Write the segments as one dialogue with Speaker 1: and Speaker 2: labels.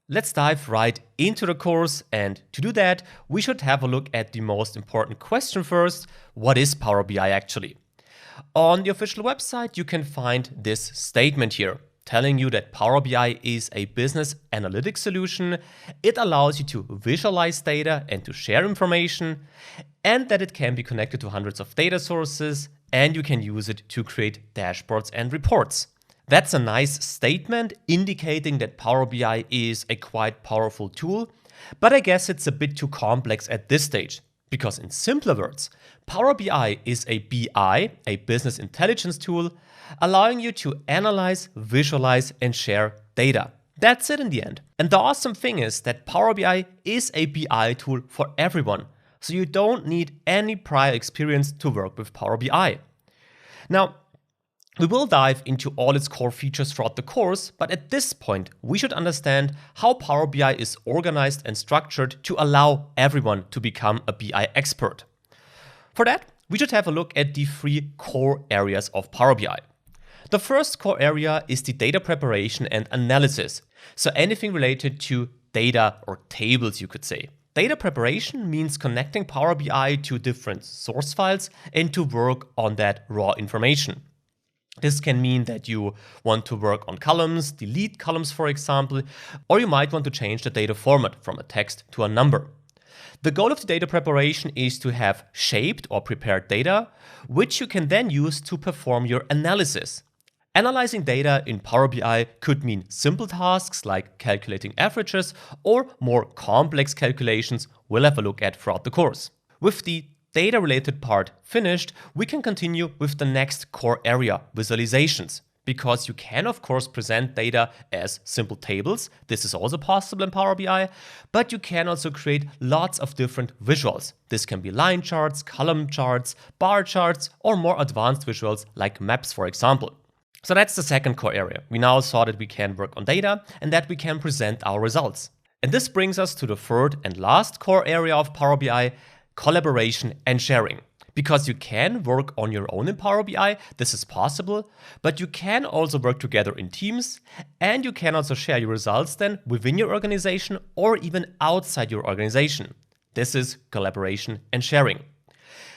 Speaker 1: Let's dive right into the course, and to do that, we should have a look at the most important question first. What is Power BI actually? On the official website, you can find this statement here, telling you that Power BI is a business analytics solution. It allows you to visualize data and to share information, and that it can be connected to hundreds of data sources, and you can use it to create dashboards and reports. That's a nice statement indicating that Power BI is a quite powerful tool, but I guess it's a bit too complex at this stage. Because in simpler words, Power BI is a BI, a business intelligence tool, allowing you to analyze, visualize, and share data. That's it in the end. And the awesome thing is that Power BI is a BI tool for everyone, so you don't need any prior experience to work with Power BI. Now, we will dive into all its core features throughout the course, but at this point, we should understand how Power BI is organized and structured to allow everyone to become a BI expert. For that, we should have a look at the three core areas of Power BI. The first core area is the data preparation and analysis, so anything related to data or tables, you could say. Data preparation means connecting Power BI to different source files and to work on that raw information. This can mean that you want to work on columns, delete columns for example, or you might want to change the data format from a text to a number. The goal of the data preparation is to have shaped or prepared data, which you can then use to perform your analysis. Analyzing data in Power BI could mean simple tasks like calculating averages or more complex calculations we'll have a look at throughout the course. With the data-related part finished, we can continue with the next core area, visualizations. Because you can of course present data as simple tables, this is also possible in Power BI, but you can also create lots of different visuals. This can be line charts, column charts, bar charts, or more advanced visuals like maps for example. So that's the second core area. We now saw that we can work on data and that we can present our results. And this brings us to the third and last core area of Power BI, collaboration and sharing. Because you can work on your own in Power BI, this is possible, but you can also work together in teams, and you can also share your results then within your organization or even outside your organization. This is collaboration and sharing.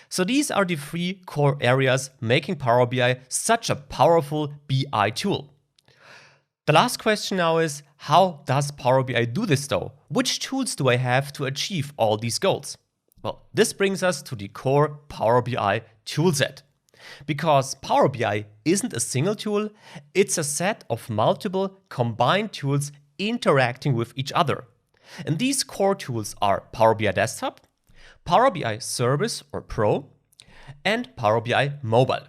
Speaker 1: So these are the three core areas making Power BI such a powerful BI tool. The last question now is, how does Power BI do this though? Which tools do I have to achieve all these goals? Well, this brings us to the core Power BI toolset. Because Power BI isn't a single tool, it's a set of multiple combined tools interacting with each other. And these core tools are Power BI Desktop, Power BI Service or Pro, and Power BI Mobile.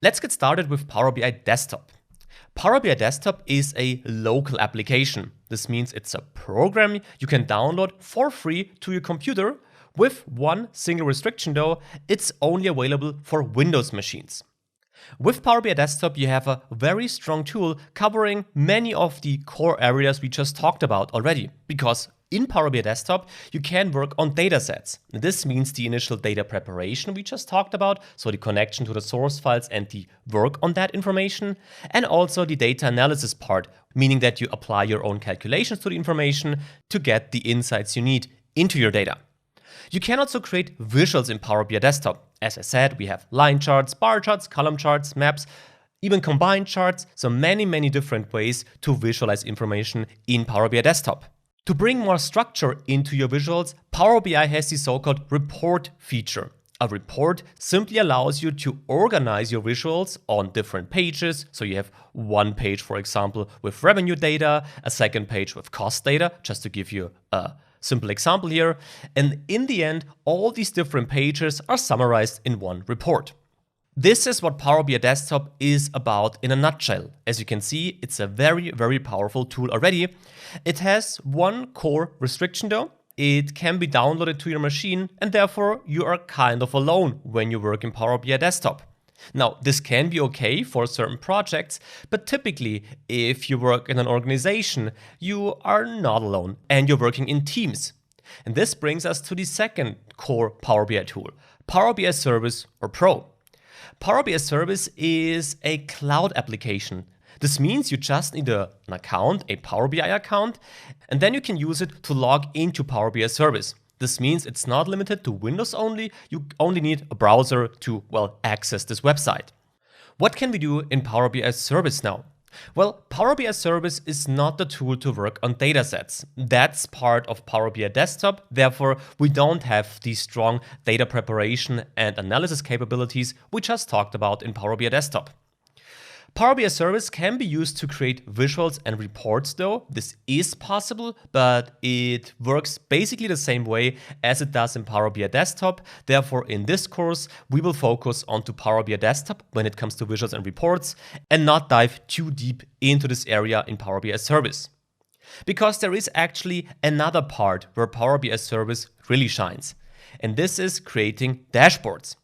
Speaker 1: Let's get started with Power BI Desktop. Power BI Desktop is a local application. This means it's a program you can download for free to your computer. With one single restriction though, it's only available for Windows machines. With Power BI Desktop, you have a very strong tool covering many of the core areas we just talked about already. Because in Power BI Desktop, you can work on datasets. This means the initial data preparation we just talked about, so the connection to the source files and the work on that information, and also the data analysis part, meaning that you apply your own calculations to the information to get the insights you need into your data. You can also create visuals in Power BI Desktop. As I said, we have line charts, bar charts, column charts, maps, even combined charts, so many different ways to visualize information in Power BI Desktop. To bring more structure into your visuals, Power BI has the so-called report feature. A report simply allows you to organize your visuals on different pages. So you have one page, for example, with revenue data, a second page with cost data, just to give you a simple example here. And in the end, all these different pages are summarized in one report. This is what Power BI Desktop is about in a nutshell. As you can see, it's a very powerful tool already. It has one core restriction though. It can be downloaded to your machine and therefore you are kind of alone when you work in Power BI Desktop. Now, this can be okay for certain projects, but typically if you work in an organization, you are not alone and you're working in teams. And this brings us to the second core Power BI tool, Power BI Service or Pro. Power BI Service is a cloud application. This means you just need an account, a Power BI account, And then you can use it to log into Power BI Service. This means it's not limited to Windows only. You only need a browser to, well, access this website. What can we do in Power BI Service now? Well, Power BI Service is not the tool to work on datasets. That's part of Power BI Desktop. Therefore, we don't have the strong data preparation and analysis capabilities we just talked about in Power BI Desktop. Power BI Service can be used to create visuals and reports though. This is possible, but it works basically the same way as it does in Power BI Desktop. Therefore, in this course, we will focus onto Power BI Desktop when it comes to visuals and reports and not dive too deep into this area in Power BI Service. Because there is actually another part where Power BI Service really shines, and this is creating dashboards.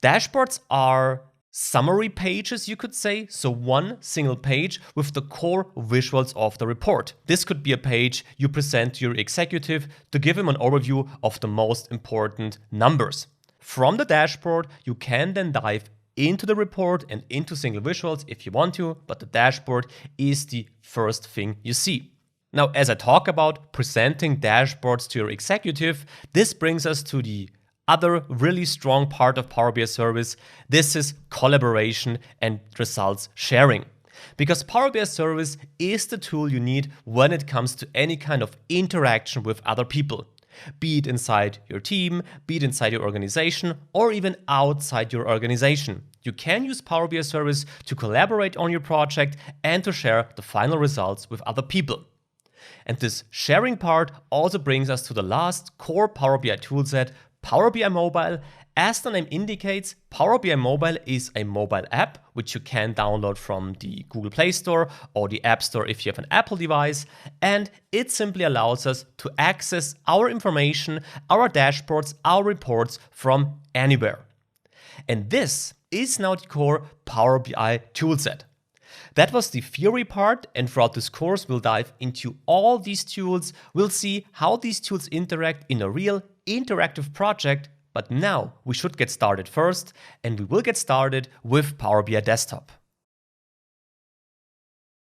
Speaker 1: Dashboards are summary pages, you could say, so one single page with the core visuals of the report. This could be a page you present to your executive to give him an overview of the most important numbers. From the dashboard, you can then dive into the report and into single visuals if you want to, but the dashboard is the first thing you see. Now, as I talk about presenting dashboards to your executive, this brings us to the other really strong part of Power BI Service. This is collaboration and results sharing. Because Power BI Service is the tool you need when it comes to any kind of interaction with other people. Be it inside your team, be it inside your organization, or even outside your organization. You can use Power BI Service to collaborate on your project and to share the final results with other people. And this sharing part also brings us to the last core Power BI toolset, Power BI Mobile. As the name indicates, Power BI Mobile is a mobile app which you can download from the Google Play Store or the App Store if you have an Apple device, and it simply allows us to access our information, our dashboards, our reports from anywhere. And this is now the core Power BI toolset. That was the theory part, and throughout this course we'll dive into all these tools. We'll see how these tools interact in a real interactive project, but now we should get started first, and we will get started with Power BI Desktop.